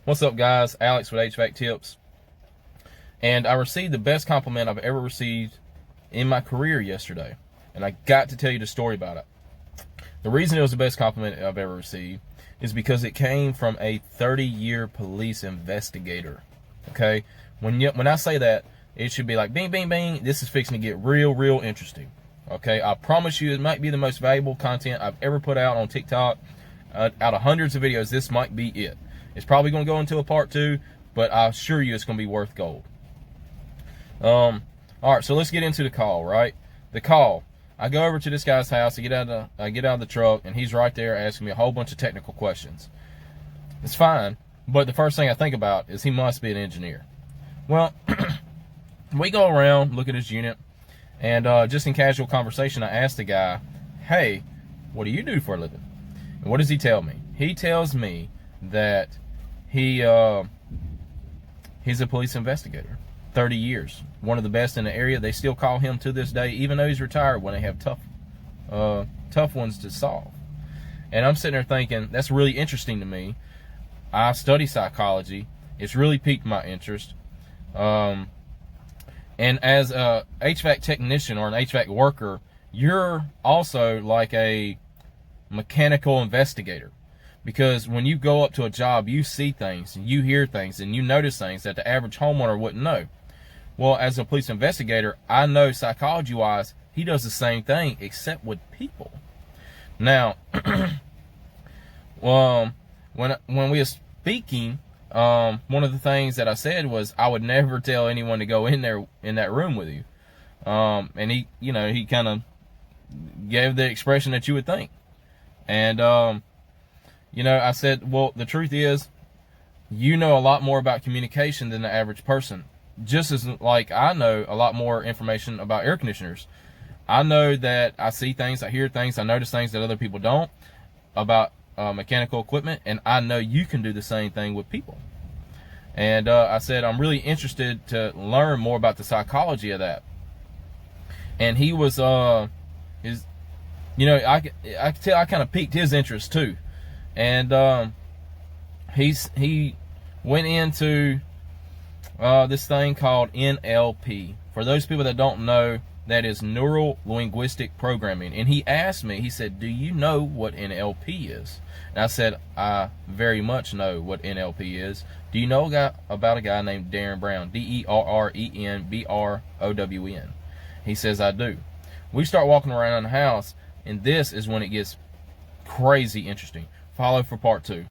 What's up, guys? Alex with HVAC Tips. And I received the best compliment I've ever received in my career yesterday. And I got to tell you the story about it. The reason it was the best compliment I've ever received is because it came from a 30-year police investigator. Okay? When I say that, it should be like, bing, bing, bing. This is fixing to get real interesting. Okay? I promise you it might be the most valuable content I've ever put out on TikTok. Out of hundreds of videos, this might be it. It's probably going to go into a part 2, but I assure you it's going to be worth gold. All right, so let's get into the call, right? The call. I go over to this guy's house. I get out of the truck, and he's right there asking me a whole bunch of technical questions. It's fine, but the first thing I think about is he must be an engineer. Well, we go around, look at his unit, and just in casual conversation, I asked the guy, hey, what do you do for a living? And what does he tell me? He tells me that he's a police investigator. 30 years. One of the best in the area. They still call him to this day, even though he's retired, when they have tough ones to solve. And I'm sitting there thinking, that's really interesting to me. I study psychology. It's really piqued my interest. And as a HVAC technician or an HVAC worker, you're also like a mechanical investigator. Because when you go up to a job, you see things, and you hear things, and you notice things that the average homeowner wouldn't know. Well, as a police investigator, I know psychology-wise, he does the same thing, except with people. Now, when we were speaking, one of the things that I said was I would never tell anyone to go in there in that room with you. And he kind of gave the expression that you would think. And I said, well, the truth is, you know a lot more about communication than the average person. Just as like I know a lot more information about air conditioners. I know that I see things, I hear things, I notice things that other people don't about mechanical equipment, and I know you can do the same thing with people. And I said, I'm really interested to learn more about the psychology of that. And he was, I could tell I kind of piqued his interest too. And he went into this thing called NLP. For those people that don't know, that is neuro linguistic programming. And he asked me, he said, do you know what NLP is? And I said, I very much know what NLP is. Do you know about a guy named Darren Brown? DERRENBROWN. He says, I do. We start walking around the house, and this is when it gets crazy interesting. Follow for part 2.